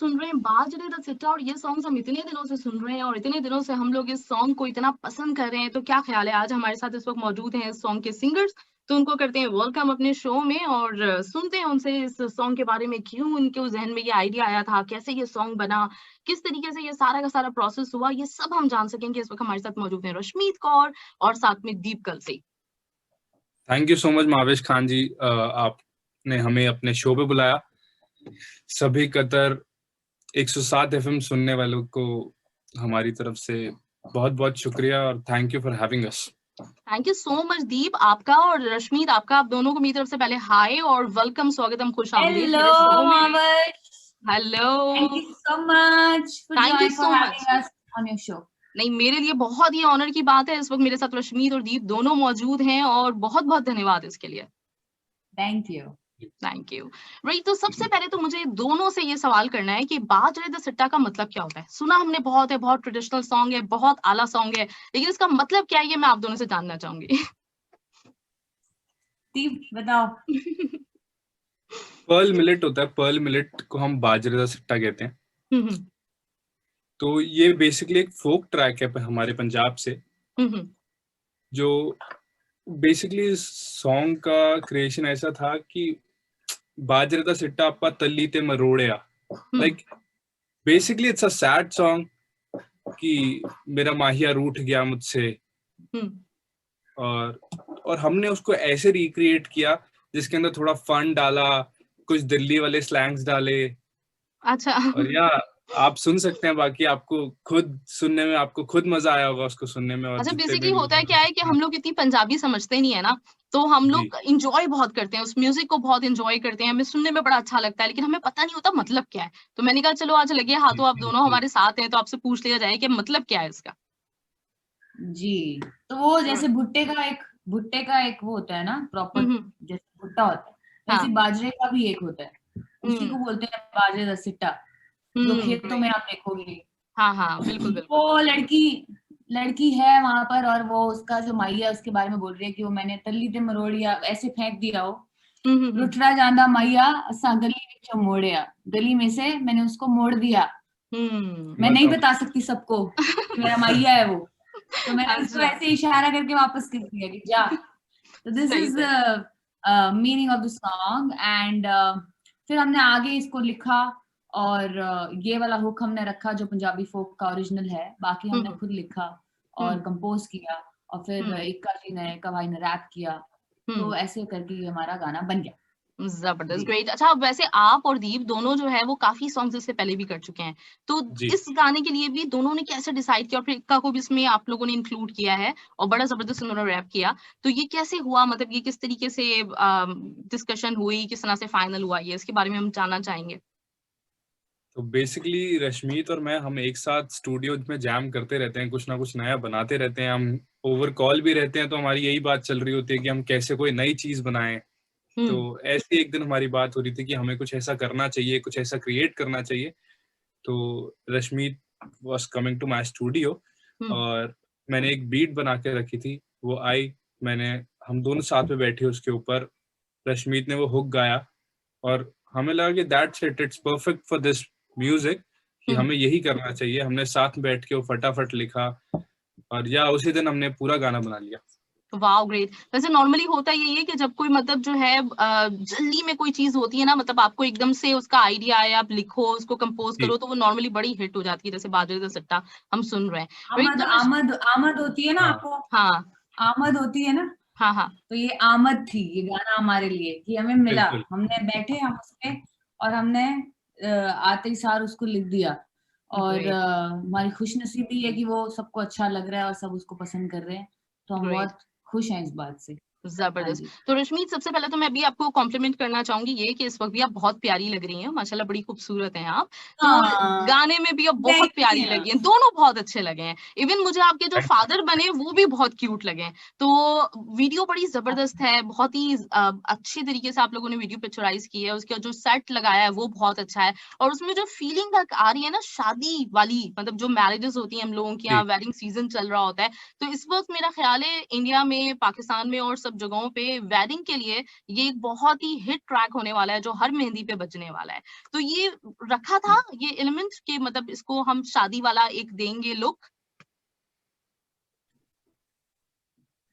सुन रहे हैं बाज रे द सिट्टा, और ये सॉन्ग्स हम इतने दिनों से सुन रहे हैं और इतने दिनों से हम लोग इस सॉन्ग को इतना पसंद कर रहे हैं। तो क्या ख्याल है, आज हमारे साथ इस वक्त मौजूद हैं इस सॉन्ग के सिंगर्स, तो उनको करते हैं वेलकम अपने शो में और सुनते हैं उनसे इस सॉन्ग के बारे में, क्यों उनके जहन में ये आइडिया आया था, कैसे ये सॉन्ग बना, किस तरीके से ये सारा का सारा प्रोसेस हुआ, ये सब हम जान सकेंगे। इस वक्त हमारे साथ मौजूद हैं रश्मीत कौर और साथ में Deep Kalsi. Thank you so much Mahavesh Khan ji, आपने हमें अपने शो पे बुलाया। सभी कतर 107 एफएम सुनने वालों को हमारी तरफ से बहुत बहुत शुक्रिया और thank you for having us. Thank you so much Deep, आपका और रश्मीत, आपका आप दोनों को मेरी तरफ से पहले हाय और वेलकम, स्वागतम, खुशामदीद मेरे शो में। Hello, thank you so much for thank you joining, so for much. Having us on your show. नहीं, मेरे लिए बहुत ही ऑनर की बात है, इस वक्त मेरे साथ रश्मीत और दीप दोनों मौजूद हैं और बहुत बहुत धन्यवाद इसके लिए। Thank you. Thank you. Right, तो सबसे पहले तो मुझे दोनों से ये सवाल करना है कि बाज रे द सिट्टा का मतलब क्या होता है। सुना हमने बहुत है, बहुत ट्रेडिशनल सॉन्ग है, बहुत आला सॉन्ग है, लेकिन इसका मतलब क्या है ये मैं आप दोनों से जानना चाहूंगी। दीप बताओ। पर्ल मिलेट होता है, पर्ल मिलेट को हम बाजरे का सिट्टा कहते हैं। तो ये बेसिकली एक फोक ट्रैक है हमारे पंजाब से, जो बेसिकली इस सॉन्ग का क्रिएशन ऐसा था कि बाजरे का सिट्टा आपा तली ते मरोड़िया, like basically it's a sad song कि मेरा माहिया रूठ गया मुझसे, और हमने उसको ऐसे रिक्रिएट किया जिसके अंदर थोड़ा फन डाला, कुछ दिल्ली वाले स्लैंग्स डाले। अच्छा। और या आप सुन सकते हैं, बाकी आपको खुद सुनने में आपको खुद मजा आया होगा उसको सुनने में। और अच्छा, जितने बेसिकली भी होता है क्या है कि हम लोग इतनी पंजाबी समझते नहीं है ना, तो हम लोग इंजॉय बहुत करते हैं, उस म्यूजिक को बहुत इंजॉय करते हैं, हमें सुनने में बड़ा अच्छा लगता है, लेकिन हमें पता नहीं होता मतलब क्या है। तो मैंने कहा चलो आज लगे हाथों, आप दोनों हमारे साथ हैं तो आपसे पूछ लिया जाए कि मतलब क्या है इसका। जी, तो वो जैसे भुट्टे का एक वो होता है ना प्रॉपर, जैसे भुट्टा होता है वैसे बाजरे का भी एक होता है, उसी को बोलते हैं बाजरे का सिट्टा, जो खेतों में आप देखोगे। हाँ, बिल्कुल बिल्कुल। वो लड़की है वहां पर, और वो उसका जो माइया उसके बारे में बोल रही है कि वो मैंने तल्ली ते मरोड़िया ऐसे फेंक दिया हो, रुठड़ा जांदा माइया असा गली विचों मोड़िया, गली में से मैंने उसको मोड़ दिया। मैं नहीं बता सकती सबको मेरा माइया है वो, तो मैंने उसको ऐसे इशारा करके वापस कर दिया कि जा। तो this is meaning of the song. And फिर हमने आगे इसको लिखा और ये वाला हुक हमने रखा जो पंजाबी फोक का ओरिजिनल है, बाकी हमने खुद लिखा और कंपोज किया, और फिर इक्का जी ने, इक्का भाई ने रैप किया, तो ऐसे करके ये हमारा गाना बन गया। जबरदस्त, ग्रेट। अच्छा, वैसे आप और दीप दोनों जो है वो काफी सॉन्ग्स इससे पहले भी कर चुके हैं, तो इस गाने के लिए भी दोनों ने कैसे डिसाइड किया, और फिर इक्का को भी इसमें आप लोगों ने इंक्लूड किया है और बड़ा जबरदस्त उन्होंने रैप किया, तो ये कैसे हुआ, मतलब ये किस तरीके से डिस्कशन हुई, किस तरह से फाइनल हुआ, ये इसके बारे में हम जानना चाहेंगे। तो बेसिकली रश्मीत और मैं, हम एक साथ स्टूडियो में जैम करते रहते हैं, कुछ ना कुछ नया बनाते रहते हैं, हम ओवर कॉल भी रहते हैं, तो हमारी यही बात चल रही होती है कि हम कैसे कोई नई चीज बनाएं। तो ऐसे एक दिन हमारी बात हो रही थी कि हमें कुछ ऐसा करना चाहिए, कुछ ऐसा क्रिएट करना चाहिए। तो Rashmeet was coming to my studio और मैंने एक बीट बना के रखी थी, वो आई, हम दोनों साथ में बैठे उसके ऊपर, रश्मीत ने वो हुक गाया और हमें लगा कि that's it, it's perfect for this music, कि हमें यही करना चाहिए। हमने साथ में बैठ के वो फटाफट लिखा और या उसी दिन हमने पूरा गाना बना लिया। Wow, great. वैसे नॉर्मली होता यही है कि जब कोई मतलब जो है जल्दी में कोई चीज होती है ना, मतलब आपको एकदम से उसका आइडिया आया, आप लिखो उसको कंपोज करो, तो वो नॉर्मली बड़ी हिट हो जाती है, जैसे बाजरे का सिट्टा हम सुन रहे हैं। आमद होती है ना आपको। हाँ, आमद होती है ना। हाँ, तो ये आमद थी, ये गाना हमारे लिए कि हमें मिला, हमने बैठे हम उसपे और हमने आते ही सार उसको लिख दिया, और हमारी खुशनसीबी है कि वो सबको अच्छा लग रहा है और सब उसको पसंद कर रहे हैं, तो हम बहुत खुश हैं इस बात से। जबरदस्त। तो रश्मीत, सबसे पहले तो मैं भी आपको कॉम्प्लीमेंट करना चाहूंगी ये कि इस वक्त भी आप बहुत प्यारी लग रही हैं, माशाल्लाह बड़ी खूबसूरत हैं आप, तो गाने में भी आप बहुत प्यारी लगी हैं, दोनों बहुत अच्छे लगे हैं। इवन मुझे आपके जो फादर बने वो भी बहुत क्यूट लगे हैं। तो वीडियो बड़ी जबरदस्त है, बहुत ही अच्छी तरीके से आप लोगों ने वीडियो पिक्चराइज की है, उसका जो सेट लगाया है वो बहुत अच्छा है, और उसमें जो फीलिंग आ रही है ना शादी वाली, मतलब जो मैरिजेस होती हैं हम लोगों के यहाँ, वेडिंग सीजन चल रहा होता है, तो इस वक्त मेरा ख्याल है इंडिया में, पाकिस्तान में और सब जगहों पे वेडिंग के लिए ये एक बहुत ही हिट ट्रैक होने वाला है जो हर मेहंदी पे बजने वाला है। तो ये रखा था ये एलिमेंट के मतलब इसको हम शादी वाला एक देंगे लुक।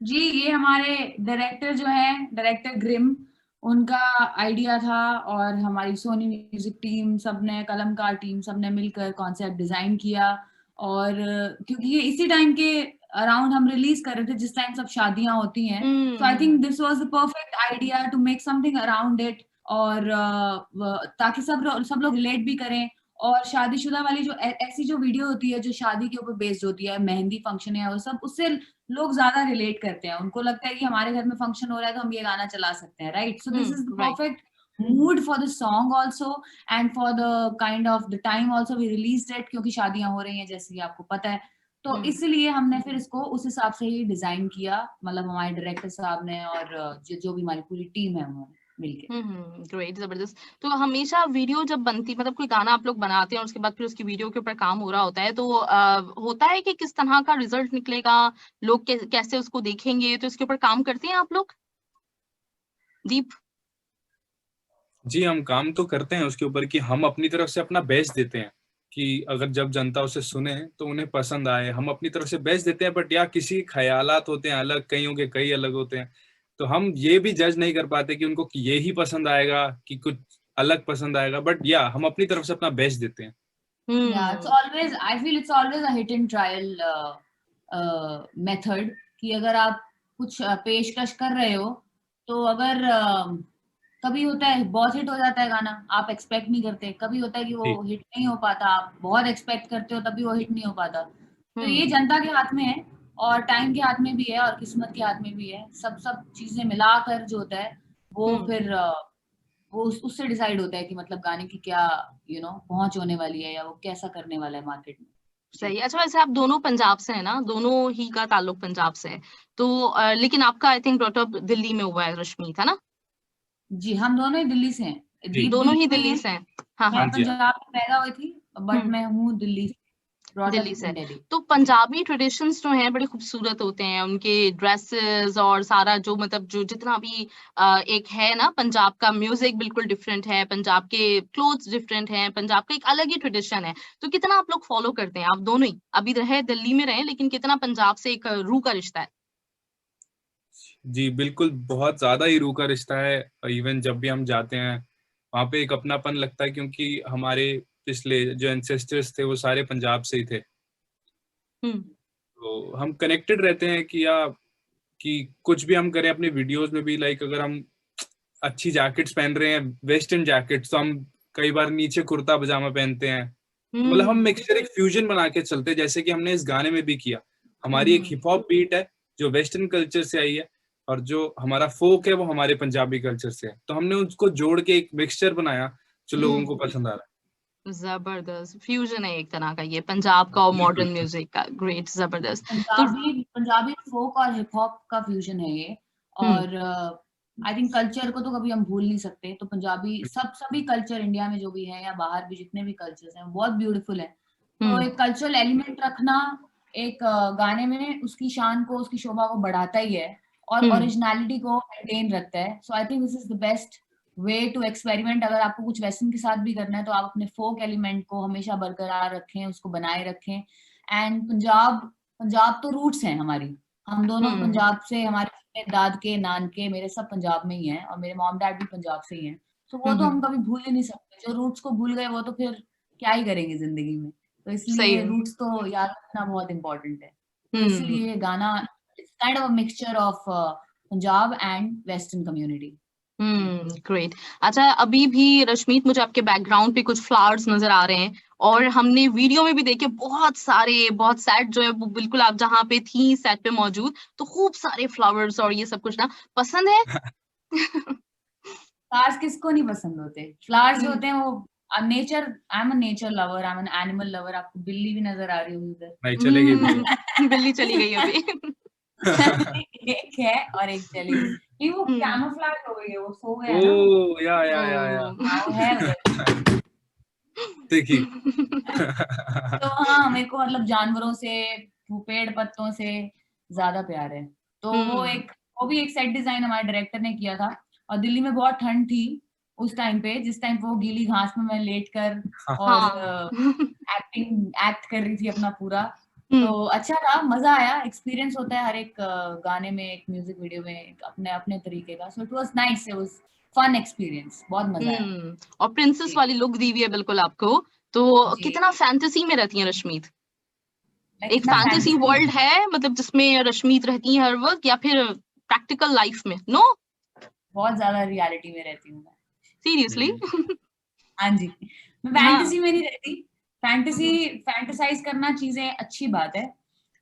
जी, ये हमारे डायरेक्टर जो है, डायरेक्टर ग्रिम, उनका आइडिया था और हमारी सोनी म्यूजिक टीम सबने, कलमकार टीम सबने मिलकर कॉन्सेप्ट डिजाइन किया। और क्योंकि ये इसी टाइम के अराउंड हम रिलीज कर रहे थे जिस टाइम सब शादियां होती हैं, so I think this was the perfect idea to make something around it, और ताकि सब लोग रिलेट भी करें। और शादीशुदा वाली जो ऐसी जो वीडियो होती है जो शादी के ऊपर बेस्ड होती है, मेहंदी फंक्शन है, वो सब, उससे लोग ज्यादा रिलेट करते हैं। उनको लगता है कि हमारे घर में फंक्शन हो रहा है तो हम ये गाना चला सकते हैं, right? So this is the perfect mood for the song also and for the kind of the time also we released it, क्योंकि शादियां हो रही हैं जैसे कि आपको पता है। तो इसलिए हमने फिर इसको उस हिसाब से ही डिजाइन किया, मतलब हमारे डायरेक्टर साहब ने और जो भी हमारी पूरी टीम है उन्होंने मिलके। ग्रेट, जबरदस्त। तो हमेशा वीडियो जब बनती, मतलब कोई गाना आप लोग बनाते हैं और उसके बाद फिर उसकी वीडियो के ऊपर काम हो रहा होता है, तो होता है कि किस तरह का रिजल्ट निकलेगा, लोग कैसे उसको देखेंगे, तो इसके ऊपर काम करते हैं आप लोग? दीप जी, हम काम तो करते हैं उसके ऊपर कि हम अपनी तरफ से अपना बेस्ट देते हैं कि अगर जब जनता उसे सुने तो उन्हें पसंद आए, हम अपनी तरफ से बेस्ट देते हैं। बट या किसी ख्यालात होते हैं अलग, कईयों के कई अलग होते हैं, तो हम ये भी जज नहीं कर पाते कि उनको ये ही पसंद आएगा कि कुछ अलग पसंद आएगा। बट या हम अपनी तरफ से अपना बेस्ट देते हैं। Yeah, it's always, I feel it's always a hit and trial method, कि अगर आप कुछ पेशकश कर रहे हो तो अगर कभी होता है बहुत हिट हो जाता है गाना, आप एक्सपेक्ट नहीं करते, कभी होता है कि वो हिट नहीं हो पाता, आप बहुत एक्सपेक्ट करते हो तभी वो हिट नहीं हो पाता। तो ये जनता के हाथ में है और टाइम के हाथ में भी है और किस्मत के हाथ में भी है। सब चीजें मिलाकर जो होता है वो फिर वो उससे डिसाइड होता है कि मतलब गाने की क्या पहुंच होने वाली है या वो कैसा करने वाला है मार्केट में। सही। अच्छा, वैसे आप दोनों पंजाब से हैं ना, दोनों ही का ताल्लुक पंजाब से है, तो लेकिन आपका I think brought up Delhi में हुआ है, रश्मीत, है ना? जी, हम दोनों ही दिल्ली से हैं। दोनों ही दिल्ली से हैं। हाँ, मैं पंजाब में पैदा हुई थी, बट मैं हूँ दिल्ली से। तो पंजाबी ट्रेडिशंस जो हैं बड़े खूबसूरत होते हैं, उनके ड्रेसेस और सारा जो मतलब जो जितना भी एक है ना, पंजाब का म्यूजिक बिल्कुल डिफरेंट है, पंजाब के क्लोथ्स डिफरेंट हैं, पंजाब का एक अलग ही ट्रेडिशन है। तो कितना आप लोग फॉलो करते हैं? आप दोनों ही अभी रहे दिल्ली में रहे, लेकिन कितना पंजाब से एक रूह का रिश्ता है? जी बिल्कुल, बहुत ज्यादा ही रूह का रिश्ता है। इवन जब भी हम जाते हैं वहाँ पे एक अपनापन लगता है, क्योंकि हमारे पिछले जो एंसेस्टर्स थे वो सारे पंजाब से ही थे। तो हम कनेक्टेड रहते हैं कि कुछ भी हम करें अपनी वीडियोस में भी, लाइक अगर हम अच्छी जैकेट्स पहन रहे हैं, वेस्टर्न जैकेट्स, तो हम कई बार नीचे कुर्ता पजामा पहनते हैं। मतलब हम मिक्सचर, एक फ्यूजन बना के चलते हैं, जैसे कि हमने इस गाने में भी किया। हमारी एक हिप हॉप बीट है जो वेस्टर्न कल्चर से आई है और जो हमारा फोक है वो हमारे पंजाबी कल्चर से है, तो हमने उसको जोड़ के एक मिक्सचर बनाया जो लोगों को पसंद आ रहा है। जबरदस्त फ्यूजन है एक तरह का ये पंजाब का और मॉडर्न म्यूजिक का। ग्रेट, जबरदस्त। पंजाबी फोक और हिप हॉप का फ्यूजन है ये, और आई थिंक कल्चर को तो कभी हम भूल नहीं सकते। तो पंजाबी सभी कल्चर इंडिया में जो भी है या बाहर भी जितने भी कल्चर्स हैं बहुत ब्यूटीफुल है। तो एक कल्चरल एलिमेंट रखना एक गाने में उसकी शान को, उसकी शोभा को बढ़ाता ही है और ओरिजिनलिटी को मेंटेन रखता है। So I think this is the best way to experiment. अगर आपको कुछ वेस्टर्न के साथ भी करना है तो आप अपने फोक एलिमेंट को हमेशा बरकरार रखें, उसको बनाए रखें। एंड पंजाब तो रूट्स हैं हमारी, हम दोनों पंजाब से, हमारे दाद के, नान के, मेरे सब पंजाब में ही हैं और मेरे मॉम डैड भी पंजाब से ही हैं। तो वो तो हम कभी भूल ही नहीं सकते। जो रूट्स को भूल गए वो तो फिर क्या ही करेंगे जिंदगी में। तो इसलिए रूट्स तो याद रखना बहुत इम्पोर्टेंट है। तो इसलिए गाना kind of a mixture of Punjab and western community. Great. अच्छा, अभी भी रश्मीत मुझे आपके बैकग्राउंड पे कुछ फ्लावर्स नजर आ रहे हैं और हमने वीडियो में भी देखे बहुत सेट जो है वो बिल्कुल आप जहाँ पे थी सेट पे मौजूद, तो खूब सारे फ्लावर्स और ये सब कुछ ना पसंद है। फ्लावर्स किसको नहीं पसंद होते? फ्लावर्स जो होते हैं वो nature, I am a nature lover, I am an animal lover. आपको बिल्ली भी नजर आ रही होगी उधर? नहीं, चले गई बिल्ली चली गई अभी। एक है और एक चली गई। वो कैमोफ्लेज हो गई है, वो सो गया ना। ओह या वो है उधर। देखिए। तो हाँ, मेरे को मतलब जानवरों से, पेड़ पत्तों से ज्यादा प्यार है। तो वो एक वो भी एक सेट डिजाइन हमारे डायरेक्टर ने किया था, और दिल्ली में बहुत ठंड थी उस टाइम पे, जिस टाइम पे वो गीली घास में मैं लेट कर और एक्ट कर रही थी अपना पूरा। तो अच्छा था, मजा आया, एक्सपीरियंस होता है हर एक गाने में, एक म्यूजिक वीडियो में अपने अपने तरीके का। So it was nice, it was fun experience, बहुत मजा आया। और प्रिंसेस वाली लुक दी हुई है बिल्कुल आपको, तो कितना फैंटेसी में रहती है रश्मीत? एक फैंटेसी वर्ल्ड है मतलब जिसमें रश्मीत रहती है हर वक्त, या फिर प्रैक्टिकल लाइफ में? नो, बहुत ज्यादा रियलिटी में रहती हूँ मैं। सीरियसली? हाँ जी, मैं फैंटेसी में नहीं रहती। फैंटेसाइज करना चीजें अच्छी बात है,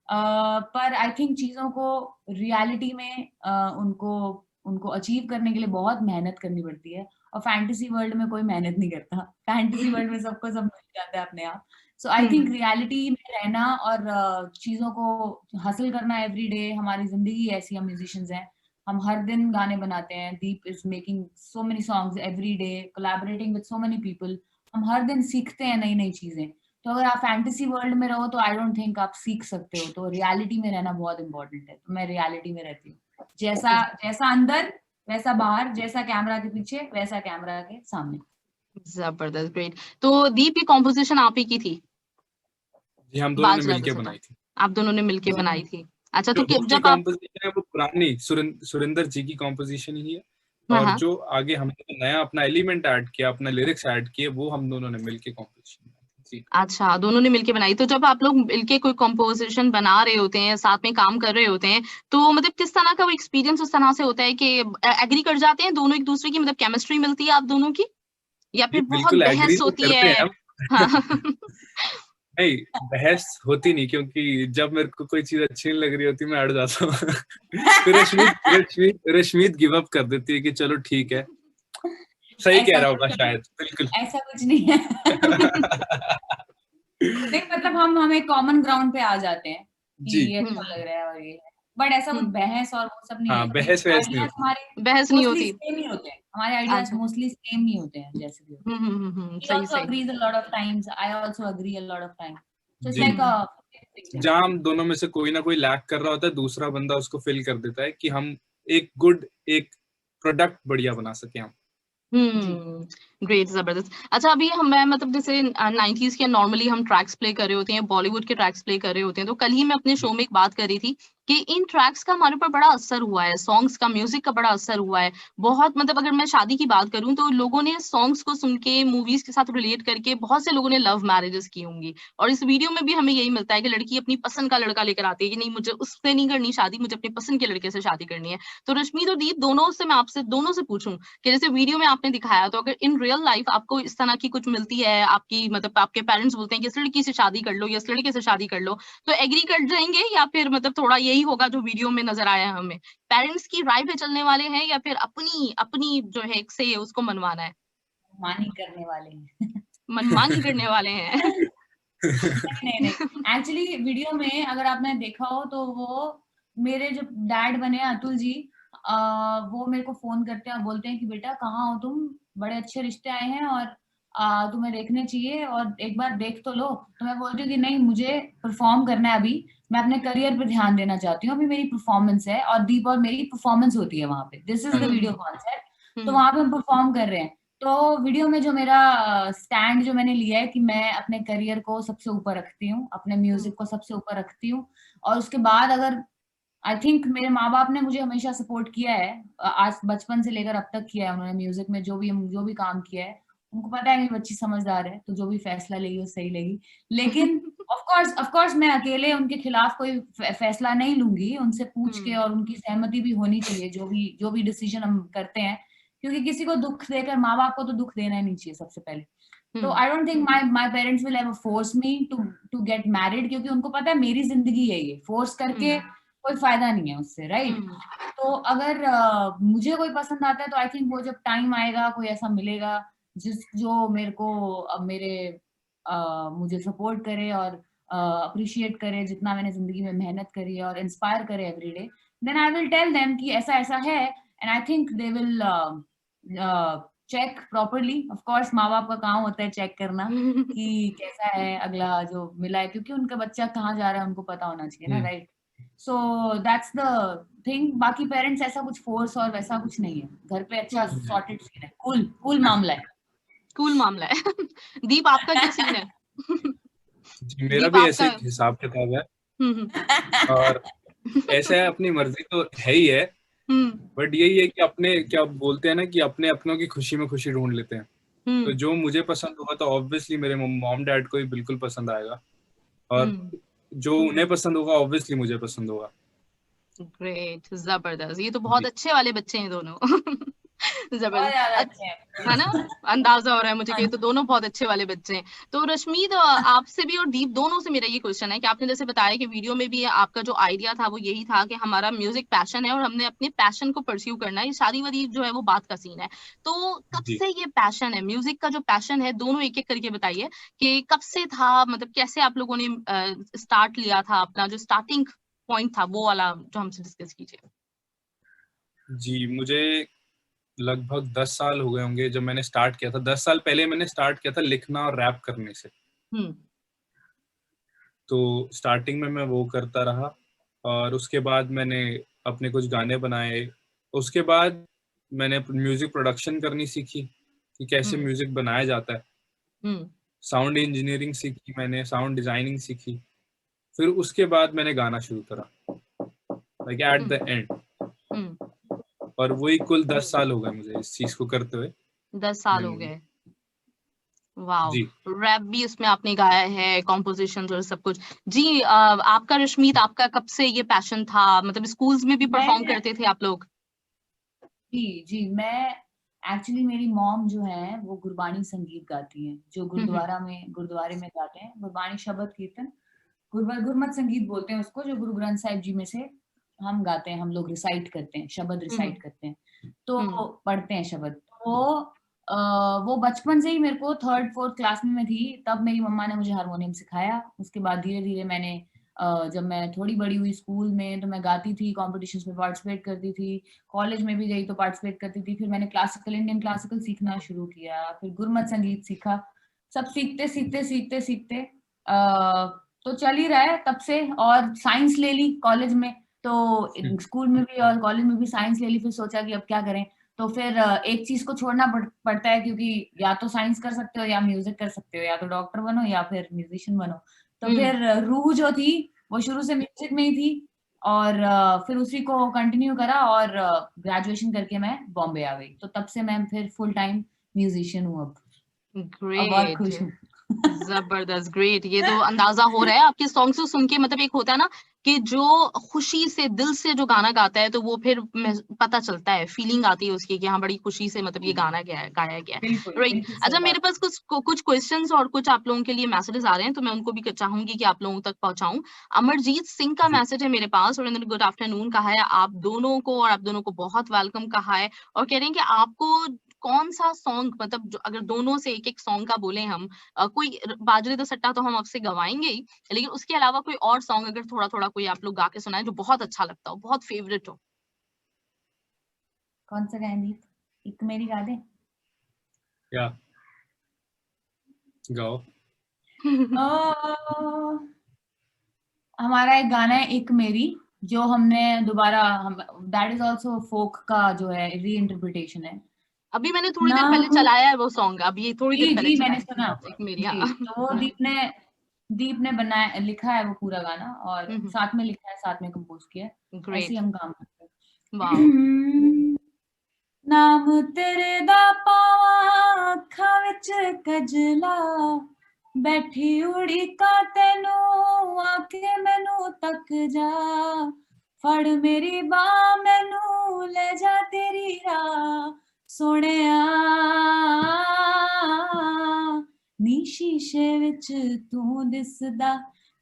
पर आई थिंक चीजों को रियलिटी में उनको अचीव करने के लिए बहुत मेहनत करनी पड़ती है, और फैंटेसी वर्ल्ड में कोई मेहनत नहीं करता। फैंटेसी वर्ल्ड में सबको सब मिल जाता है अपने आप। सो आई थिंक रियलिटी में रहना और चीजों को हासिल करना एवरी डे, हमारी जिंदगी ऐसी, हम म्यूजिशियंस हैं, हम हर दिन गाने बनाते हैं। Deep is making so many songs every day, collaborating with so many people. हम हर दिन सीखते हैं नई नई चीजें। तो अगर आप फैंटेसी वर्ल्ड में रहो तो आई डोंट थिंक आप सीख सकते हो। तो रियलिटी में रहना बहुत इंपॉर्टेंट है। तो मैं रियलिटी में रहती हूँ, जैसा अंदर वैसा बाहर, जैसा कैमरा के पीछे वैसा कैमरा के सामने। जबरदस्त, ग्रेट। तो दीप की कॉम्पोजिशन आप ही की थी? जी, हम दोनों ने मिलके बनाई थी। आप दोनों ने मिलके बनाई थी? अच्छा, तो जब कॉम्पोजिशन है वो पुरानी सुरेंद्र जी की कॉम्पोजिशन ही है, और जो आगे हमने नया अपना एलिमेंट ऐड किया, अपना लिरिक्स ऐड किए, वो हम दोनों ने मिलके कॉम्पोजिशन। अच्छा, दोनों ने मिलके बनाई। तो जब आप लोग मिलके कोई कॉम्पोजिशन बना रहे होते हैं, साथ में काम कर रहे होते हैं, तो मतलब किस तरह का वो एक्सपीरियंस उस तरह से होता है कि एग्री कर जाते हैं दोनों एक दूसरे की, मतलब केमिस्ट्री मिलती है आप दोनों की, या फिर बहुत बहस होती है? हाँ। नहीं, बहस होती नहीं, क्योंकि जब मेरे को कोई चीज अच्छी नहीं लग रही होती मैं अड़ जाता हूँ। फिर रश्मीत गिव अप कर देती है कि चलो ठीक है, सही कह रहा होगा शायद। बिल्कुल ऐसा कुछ नहीं है। देख, मतलब हम एक कॉमन ग्राउंड पे आ जाते हैं कि ये अच्छा लग रहा है और ये, बट ऐसा कुछ बहस और वो सब नहीं है। बहस नहीं होती, हमारे बहस नहीं होती, सेम ही होते हैं, हमारे आइडियाज मोस्टली सेम ही होते हैं जैसे भी होते हैं। He also agrees a lot of times, I also agree a lot of times. So it's like a जहाँ हम दोनों में से कोई ना कोई लैक कर रहा होता है, दूसरा बंदा उसको फिल कर देता है कि हम एक प्रोडक्ट बढ़िया बना सके हम। ग्रेट, जबरदस्त। अच्छा, अभी मैं मतलब जैसे 90s के नॉर्मली हम ट्रैक्स प्ले कर रहे होते हैं, बॉलीवुड के ट्रैक्स प्ले कर रहे होते हैं, तो कल ही मैं अपने शो में एक बात कर रही थी कि इन ट्रैक्स का हमारे ऊपर बड़ा असर हुआ है, सॉन्ग्स का, म्यूजिक का बड़ा असर हुआ है बहुत। मतलब अगर मैं शादी की बात करूं तो लोगों ने सॉन्ग्स को सुन के, मूवीज के साथ रिलेट करके, बहुत से लोगों ने लव मैरिजेस की होंगी, और इस वीडियो में भी हमें यही मिलता है कि लड़की अपनी पसंद का लड़का लेकर आती है कि नहीं, मुझे उससे नहीं करनी शादी, मुझे अपनी पसंद के लड़के से शादी करनी है। तो रश्मीत और दीप दोनों से मैं आपसे दोनों से पूछूं कि जैसे वीडियो में आपने दिखाया, तो अगर इन रियल लाइफ आपको इस तरह की कुछ मिलती है, आपकी मतलब आपके पेरेंट्स बोलते हैं कि इस लड़की से शादी कर लो या इस लड़के से शादी कर लो, तो एग्री कर जाएंगे, या फिर मतलब थोड़ा यही होगा जो वीडियो में नजर आया है हमें, पेरेंट्स की राय पे चलने वाले हैं, या फिर अपनी अपनी जो है एक से उसको मनवाना है? मनमानी करने वाले हैं। मनमानी करने वाले हैं। नहीं, एक्चुअली वीडियो में अगर आपने देखा हो तो वो मेरे जो डैड बने अतुल जी, वो मेरे को फोन करते हैं और बोलते हैं कि बेटा कहाँ हो तुम, बड़े अच्छे रिश्ते आए हैं और तुम्हें देखने चाहिए और एक बार देख तो लो। तो मैं बोलती हूँ कि नहीं, मुझे परफॉर्म करना है, अभी मैं अपने करियर पे ध्यान देना चाहती हूँ, अभी मेरी परफॉर्मेंस है और दीप और मेरी परफॉर्मेंस होती है वहां पे, this is the video concept. तो वहां पे हम परफॉर्म कर रहे हैं। तो वीडियो में जो मेरा स्टैंड जो मैंने लिया है कि मैं अपने करियर को सबसे ऊपर रखती हूँ, अपने म्यूजिक को सबसे ऊपर रखती हूँ, और उसके बाद अगर आई थिंक मेरे माँ बाप ने मुझे हमेशा सपोर्ट किया है, आज बचपन से लेकर अब तक किया है उन्होंने, म्यूजिक में जो भी काम किया है, उनको पता है मेरी बच्ची समझदार है, तो जो भी फैसला लेगी वो सही लेगी। लेकिन ऑफ कोर्स मैं अकेले उनके खिलाफ कोई फैसला नहीं लूंगी, उनसे पूछ के, और उनकी सहमति भी होनी चाहिए जो भी डिसीजन हम करते हैं, क्योंकि किसी को दुख देकर, माँ बाप को तो दुख देना ही नहीं चाहिए सबसे पहले। तो I don't think my parents will ever force me to get married, क्योंकि उनको पता है मेरी जिंदगी है, ये फोर्स करके कोई फायदा नहीं है उससे, राइट? तो अगर मुझे कोई पसंद आता है तो आई थिंक वो जब टाइम आएगा कोई ऐसा मिलेगा जो मेरे को मुझे सपोर्ट करे और अप्रिशिएट करे जितना मैंने जिंदगी में मेहनत करी है, और इंस्पायर करे every day, then I will tell them कि ऐसा ऐसा है, and I think they will check properly. Of course माँ बाप का काम होता है चेक करना कि कैसा है अगला जो मिला है, क्योंकि उनका बच्चा कहाँ जा रहा है उनको पता होना चाहिए ना, right? So that's the thing. बाकी पेरेंट्स ऐसा कुछ फोर्स और वैसा कुछ नहीं है, घर पे अच्छा सॉर्टेड सीन है, कूल मामला है। कूल मामला है। दीप आपका क्या सीन है? जी, मेरा दीप भी आपका ऐसे ही हिसाब किताब है, हम्म और ऐसा है, अपनी मर्जी तो है ही है, बट यही है कि अपने, क्या बोलते हैं ना, कि अपने अपनों की खुशी में खुशी ढूंढ लेते हैं। तो जो मुझे पसंद होगा तो ऑब्वियसली मेरे मॉम डैड को भी बिल्कुल पसंद आएगा, और जो उन्हें पसंद होगा ऑब्वियसली मुझे पसंद होगा। ग्रेट, जबरदस्त, ये तो बहुत अच्छे वाले बच्चे हैं दोनों। बहुत ज्यादा जबरदस्त, अच्छे हैं। है ना? अंदाजा हो रहा है मुझे कि ये तो दोनों बहुत अच्छे वाले बच्चे हैं। तो रश्मि, आपसे भी और दीप दोनों से मेरा ये क्वेश्चन है कि आपने जैसे बताया कि वीडियो में भी आपका जो आइडिया था वो यही था कि हमारा म्यूजिक पैशन है और हमने अपने पैशन को परस्यू करना है, ये शादी वादी जो है वो बात का सीन है। तो कब जी से ये पैशन है, म्यूजिक का जो पैशन है, दोनों एक एक करके बताइए कि कब से था, मतलब कैसे आप लोगों ने स्टार्ट लिया था, अपना जो स्टार्टिंग पॉइंट था वो वाला जो हमसे डिस्कस कीजिए। जी, मुझे लगभग 10 साल हो गए होंगे जब मैंने स्टार्ट किया था। 10 साल पहले मैंने स्टार्ट किया था लिखना और रैप करने से। हम्म तो स्टार्टिंग में मैं वो करता रहा, और उसके बाद मैंने अपने कुछ गाने बनाए। उसके बाद मैंने म्यूजिक प्रोडक्शन करनी सीखी कि कैसे हम्म म्यूजिक बनाया जाता है। हम्म साउंड इंजीनियरिंग सीखी मैंने, साउंड डिजाइनिंग सीखी। फिर उसके बाद मैंने गाना शुरू करा, लाइक एट द एंड। हम्म और वही कुल 10 साल हो गए मुझे इस चीज को करते हुए। 10 साल हो And गए। वाओ, जी, रैप भी उसमें आपने गाया है, कॉम्पोजिशन और सब कुछ। जी, आपका रश्मीत, आपका कब से ये पैशन था, मतलब स्कूल्स में भी परफॉर्म मैं करते थे आप लोग? जी मैं एक्चुअली, मेरी मॉम जो है वो गुरबानी संगीत गाती हैं, जो हम्म गुरुद्वारे में गाते हैं, गुरबानी शब्द कीर्तन, गुरमत संगीत बोलते हैं उसको, जो गुरु ग्रंथ साहिब जी में से हम गाते हैं, हम लोग रिसाइट करते हैं, शब्द हम्म रिसाइट करते हैं, तो हम्म पढ़ते हैं शब्द। तो वो बचपन से ही, मेरे को 3rd-4th क्लास में मैं थी तब मेरी मम्मा ने मुझे हारमोनियम सिखाया। उसके बाद धीरे धीरे मैंने जब मैं थोड़ी बड़ी हुई स्कूल में, तो मैं गाती थी, कॉम्पिटिशन्स में पार्टिसिपेट करती थी, कॉलेज में भी गई तो पार्टिसिपेट करती थी। फिर मैंने इंडियन क्लासिकल सीखना शुरू किया, फिर गुरमत संगीत सीखा। सब सीखते सीखते सीखते सीखते तो चल ही रहा है तब से। और साइंस ले ली कॉलेज में, तो स्कूल में भी और कॉलेज में भी साइंस ले ली। फिर सोचा कि अब क्या करें, तो फिर एक चीज को छोड़ना पड़ता है, क्योंकि या तो साइंस कर सकते हो या म्यूजिक कर सकते हो, या तो डॉक्टर बनो या फिर म्यूजिशियन बनो। तो फिर रूह जो थी वो शुरू से म्यूजिक में ही थी, और फिर उसी को कंटिन्यू करा, और ग्रेजुएशन करके मैं बॉम्बे आ गई। तो तब से मैं फिर फुल टाइम म्यूजिशियन हूँ अब बहुत ग्रेट, खुश हूँ। जबरदस्त, ग्रेट। ये तो अंदाजा हो रहा है आपके सॉन्ग से सुन के, मतलब एक होता है ना कि जो खुशी से दिल से जो गाना गाता है, तो वो फिर पता चलता है, फीलिंग आती है उसकी कि हाँ बड़ी खुशी से मतलब ये गाना गाया गया है। बिल्कुल राइट। बिल्कुल सही अच्छा, मेरे बात। पास कुछ क्वेश्चंस और कुछ आप लोगों के लिए मैसेजेस आ रहे हैं, तो मैं उनको भी चाहूंगी कि आप लोगों तक पहुंचाऊं। अमरजीत सिंह का जी, मैसेज है मेरे पास, और उन्होंने गुड आफ्टरनून कहा है आप दोनों को, और आप दोनों को बहुत वेलकम कहा है, और कह रहे हैं कि आपको कौन सा सॉन्ग, मतलब अगर दोनों से एक एक सॉन्ग का बोले हम, कोई बाजरे द सट्टा तो हम आपसे गवाएंगे ही, लेकिन उसके अलावा कोई और सॉन्ग अगर थोड़ा थोड़ा कोई आप लोग गा के सुनाए जो बहुत अच्छा लगता हो, बहुत फेवरेट हो। कौन सा गाएं दीप? एक मेरी गा दे। क्या गाओ। ओ, हमारा एक गाना है एक मेरी, जो हमने दोबारा, दैट इज आल्सो फोक का जो है री इंटरप्रिटेशन है। अभी मैंने थोड़ी ना देर पहले चलाया है वो सॉन्ग, अभी थोड़ी देर जी पहले जी मैंने चलाया सुना। एक मेरी। जी, तो वो दीप ने बनाया, लिखा है वो पूरा गाना, और साथ में लिखा है, साथ में कंपोज किया है। ऐसे ही ग्रेट, हम काम करते वाओ। हैं। नाम तेरे दा पावां अखां विच कजला, बैठी उड़ीका तेनू आके मैनू तक जा, फड़ मेरी बाह मैनू ले जा तेरी राह, सोहणिया नी शीशे विच तू दिसदा,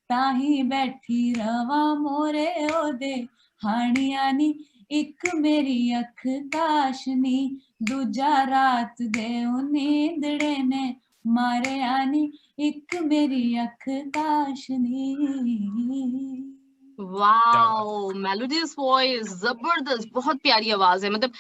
ताही बैठी रवां मोरे ओदे हानिया नी, एक मेरी अख काशनी, दूजा रात दे नींदड़े ने मारे आनी, एक मेरी अख काशनी। क्या बात है। वाओ, मेलोडियस वॉइस, जबरदस्त, बहुत प्यारी आवाज है। मतलब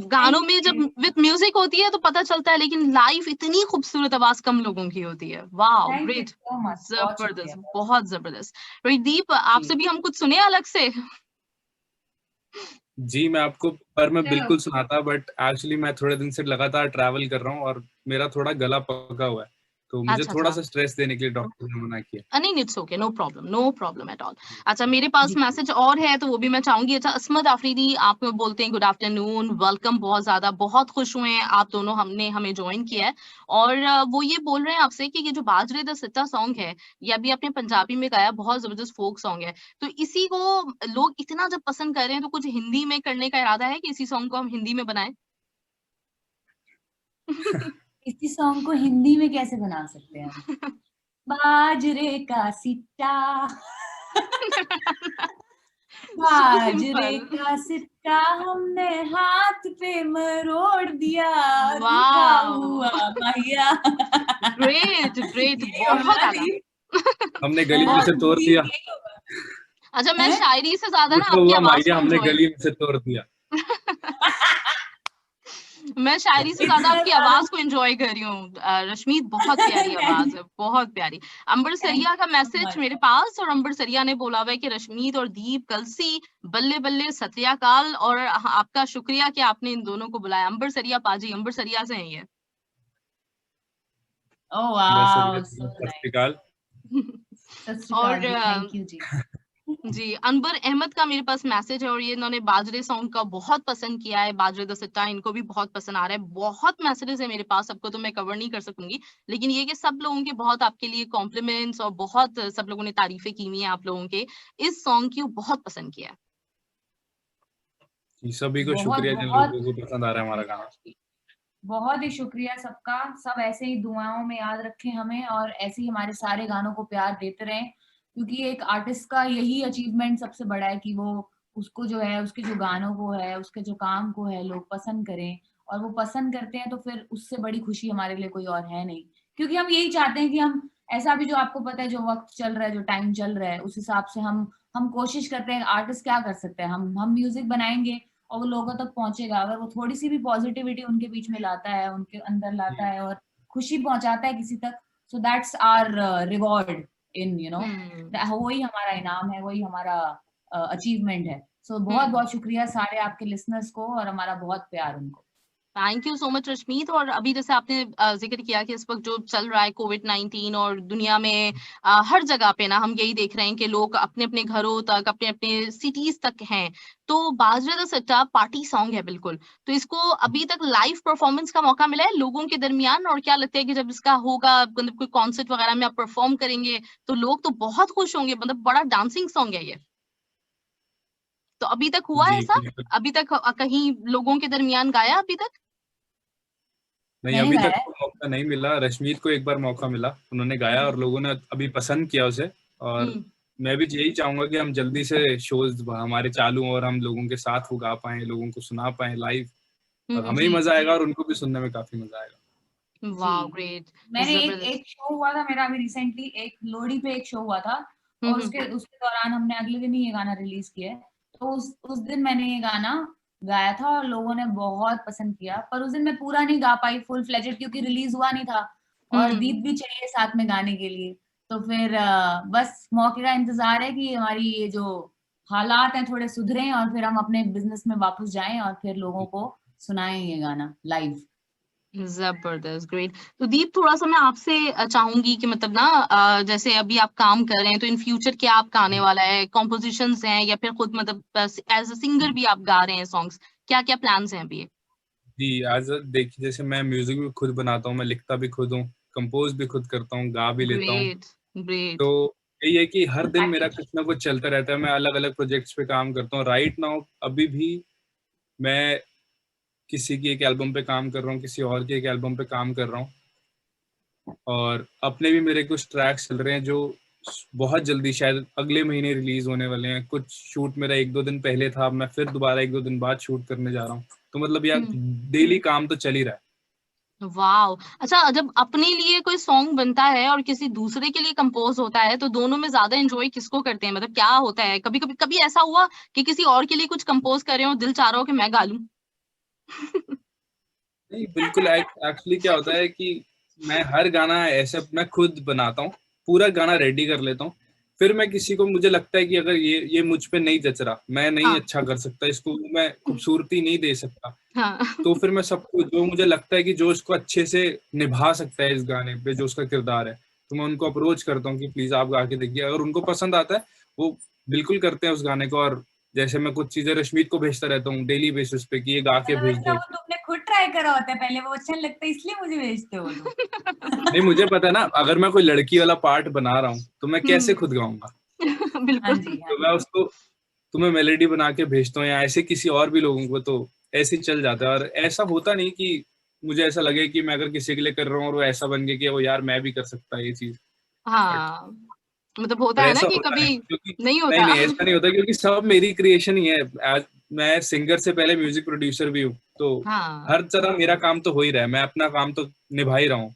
गानों थैंक में जब यू। विद म्यूजिक होती है तो पता चलता है, लेकिन लाइव इतनी खूबसूरत आवाज कम लोगों की होती है। Wow, thank you great, so much, बहुत शुक्रिया। जबरदस्त, बहुत जबरदस्त। दीप, जी आपसे भी हम कुछ सुने अलग से? जी, मैं आपको पर मैं चलो। बिल्कुल सुनाता, बट एक्चुअली मैं थोड़े दिन से लगातार ट्रैवल कर रहा हूँ और मेरा थोड़ा गला पका हुआ है, तो मुझे अच्छा, थोड़ा अच्छा। सा स्ट्रेस देने के लिए डॉक्टर ने मना किया। नहीं, it's okay, no problem at all. अच्छा, मेरे पास जी मैसेज और है तो वो भी मैं चाहूंगी। अच्छा, अस्मद आफरीदी आप बोलते हैं गुड आफ्टरनून, वेलकम, बहुत ज्यादा, बहुत खुश हुए हैं आप दोनों हमने हमें ज्वाइन किया है। और वो ये बोल रहे हैं आपसे कि ये जो बाजरे द सिट्टा सॉन्ग है, ये अभी आपने पंजाबी में गाया, बहुत जबरदस्त फोक सॉन्ग है, तो इसी को लोग इतना जब पसंद कर रहे हैं तो कुछ हिंदी में करने का इरादा है कि इसी सॉन्ग को हम हिंदी में बनाएं? इसी सॉन्ग को हिंदी में कैसे बना सकते हैं हम? बाजरे का सिट्टा बाजरे सिंपल। का सिक्का हमने हाथ पे मरोड़ दिया, रूठा हुआ वाह, मैया। ग्रेट ग्रेट, यही होगा बहुत ना आला। दीप? हमने गली में हाँ, से तोड़ दीप दिया, यही होगा। अच्छा, मैं हैं? शायरी से ज्यादा ना उठा आपकी हुआ आवाज माहिया को हमने एंजॉय गली में से तोड़ दिया। मैं शायरी से ज्यादा इतना आपकी ज्यादा आवाज को एंजॉय कर रही हूँ। रश्मीत, बहुत प्यारी आवाज है, बहुत प्यारी। अंबर थैंक सरिया का यू सो मैसेज मच। मेरे पास, और अंबर सरिया ने बोला हुआ है कि रश्मीत और दीप कलसी, बल्ले बल्ले सत्याकाल, और आपका शुक्रिया कि आपने इन दोनों को बुलाया। अंबर सरिया पाजी, अंबर सरिया से हैं ये। ओह बस वाओ, सो सत श्री नाइस। अकाल। सत श्री अकाल और जी, थैंक यू जी। जी, अनवर अहमद का मेरे पास मैसेज है, और ये इन्होंने बाजरे सॉन्ग का बहुत पसंद किया है, बाजरे द सिट्टा इनको भी बहुत पसंद आ रहा है। बहुत मैसेजेस है मेरे पास, सबको तो मैं कवर नहीं कर सकूंगी, लेकिन ये कि सब लोगों के बहुत आपके लिए कॉम्प्लीमेंट्स, और बहुत सब लोगों ने तारीफें की हुई हैं आप लोगों के इस सॉन्ग की, बहुत पसंद किया है। जी, सभी को बहुत शुक्रिया जिन बहुत लोगों को पसंद आ रहा है हमारा गाना। बहुत ही शुक्रिया सबका। सब ऐसे ही दुआओं में याद रखें हमें, और ऐसे ही हमारे सारे गानों को प्यार देते रहें, क्योंकि एक आर्टिस्ट का यही अचीवमेंट सबसे बड़ा है कि वो उसको जो है, उसके जो गानों को है, उसके जो काम को है, लोग पसंद करें। और वो पसंद करते हैं तो फिर उससे बड़ी खुशी हमारे लिए कोई और है नहीं। क्योंकि हम यही चाहते हैं कि हम ऐसा भी, जो आपको पता है, जो वक्त चल रहा है, जो टाइम चल रहा है, उस हिसाब से हम कोशिश करते हैं। आर्टिस्ट क्या कर सकते हैं, हम म्यूजिक बनाएंगे और वो लोगों तक पहुंचेगा। अगर वो थोड़ी सी भी पॉजिटिविटी उनके बीच में लाता है, उनके अंदर लाता जी, है, और खुशी पहुंचाता है किसी तक, so that's our reward in वही हमारा इनाम है, वही हमारा अचीवमेंट है। सो बहुत हम्म बहुत शुक्रिया सारे आपके लिसनर्स को, और हमारा बहुत प्यार उनको। Thank you so much Rashmeet. और अभी जैसे आपने जिक्र किया कि इस वक्त जो चल रहा है कोविड-19, और दुनिया में हर जगह पे ना हम यही देख रहे हैं कि लोग अपने अपने घरों तक, अपने अपने सिटीज तक हैं, तो बाजरे द सिट्टा पार्टी सॉन्ग है बिल्कुल, तो इसको अभी तक लाइव परफॉर्मेंस का मौका मिला है लोगों के दरमियान, और क्या लगता है कि जब इसका होगा, मतलब कोई कॉन्सर्ट वगैरह में आप परफॉर्म करेंगे तो लोग तो बहुत खुश होंगे, मतलब बड़ा डांसिंग सॉन्ग है ये, तो अभी तक हुआ है जी, ऐसा? बिल्कुल। अभी तक कहीं लोगों के दरमियान गाया अभी तक? नहीं, मैंने अभी तक गाया है। तो मौका नहीं मिला। रश्मीत को एक बार मौका मिला, उन्होंने गाया और लोगों ने अभी पसंद किया उसे। और हम्म मैं भी यही चाहूंगा कि हम जल्दी से शोज हमारे चालू हों और हम लोगों के साथ वो गा पाएं, लोगों को सुना पाएं लाइव, और हमें ही जी मजा जी आएगा और उनको भी सुनने में काफी मजा आएगा। जी। वाओ, ग्रेट, मैंने एक जबरदस्त। एक शो हुआ था मेरा अभी रिसेंटली, एक लोहड़ी पे एक शो हुआ था, और हम्म उसके उसके दौरान हमने अगले दिन ही ये गाना रिलीज किया है। तो उस दिन मैंने ये गाना गाया था और लोगों ने बहुत पसंद किया। पर उस दिन मैं पूरा नहीं गा पाई फुल फ्लेजेड, क्योंकि रिलीज हुआ नहीं था, और हम्म दीप भी चाहिए साथ में गाने के लिए। तो फिर बस मौके का इंतजार है कि हमारी ये जो हालात हैं थोड़े सुधरें, और फिर हम अपने बिजनेस में वापस जाएं, और फिर लोगों को सुनाएं ये गाना लाइव। जबरदस्त, ग्रेट। तो दीप, थोड़ा सा मैं आपसे चाहूंगी कि मतलब ना जैसे अभी आप काम कर रहे हैं, तो इन फ्यूचर क्या आपका आने वाला है? कॉम्पोजिशंस हैं या फिर खुद मतलब एज अ सिंगर भी आप गा रहे हैं सॉन्ग्स? क्या क्या प्लान्स हैं अभी? जी, आज देखिए, जैसे मैं म्यूजिक भी खुद बनाता हूँ, मैं लिखता भी खुद हूँ, कंपोज भी खुद करता हूँ, गा भी लेता हूँ। Great great. तो यही है कि हर दिन मेरा पैकेज। कुछ ना कुछ चलता रहता है, मैं अलग अलग प्रोजेक्ट्स पे काम करता हूँ। राइट नाउ अभी भी मैं किसी की एक एल्बम पे काम कर रहा हूँ, किसी और की एक एल्बम पे काम कर रहा हूँ, और अपने भी मेरे कुछ ट्रैक्स चल रहे हैं जो बहुत जल्दी शायद अगले महीने रिलीज होने वाले हैं। कुछ शूट मेरा एक दो दिन पहले था, अब मैं फिर दोबारा एक दो दिन बाद शूट करने जा रहा हूँ। तो मतलब यार, हम्म डेली काम तो चल ही रहा है। वाओ। अच्छा, जब अपने लिए कोई सॉन्ग बनता है और किसी दूसरे के लिए कंपोज होता है, तो दोनों में ज्यादा एंजॉय किसको करते हैं? मतलब क्या होता है, कभी कभी कभी ऐसा हुआ कि किसी और के लिए कुछ कंपोज कर रहे हो, दिल चाह रहा हो कि मैं गा लूं? नहीं, बिल्कुल। एक्चुअली क्या होता है कि मैं हर गाना ऐसे मैं खुद बनाता हूँ, पूरा गाना रेडी कर लेता हूँ, फिर मैं किसी को, मुझे लगता है कि अगर ये मुझ पे नहीं जच रहा, मैं नहीं हाँ। अच्छा कर सकता इसको, मैं खूबसूरती नहीं दे सकता, हाँ। तो फिर मैं सबको, जो मुझे लगता है कि जो इसको अच्छे से निभा सकता है इस गाने पे, जो उसका किरदार है, तो मैं उनको अप्रोच करता हूँ कि प्लीज आप गा के देखिए। अगर उनको पसंद आता है वो बिल्कुल करते हैं उस गाने को। और जैसे मैं कुछ चीजें रश्मीत को भेजता रहता हूँ डेली बेसिस पे कि ये गा के भेज मतलब दे। वो तुमने खुद ट्राई करा होता है पहले, वो अच्छा नहीं लगता इसलिए मुझे भेजते हो तुम? नहीं, मुझे पता है ना, अगर मैं कोई लड़की वाला पार्ट बना रहा हूँ तो मैं कैसे खुद गाऊंगा, हाँ बिल्कुल। जी, हाँ तो मैं उसको, तुम्हें मेलोडी बना के भेजता हूँ या ऐसे किसी और भी लोगों को, तो ऐसे ही चल जाता है। और ऐसा होता नहीं कि मुझे ऐसा लगे कि मैं अगर किसी के लिए कर रहा हूँ और वो ऐसा बन गया कि वो यार मैं भी कर सकता है ये चीज। बट हाँ, मतलब होता पर है ना ऐसा कि होता है कभी क्योंकि, नहीं नहीं होता। नहीं ऐसा नहीं होता क्योंकि सब मेरी क्रिएशन ही है। आज मैं सिंगर से पहले म्यूजिक प्रोड्यूसर भी हूँ, तो हाँ। हर तरह मेरा काम तो हो ही रहा है, मैं अपना काम तो निभा ही रहा हूँ।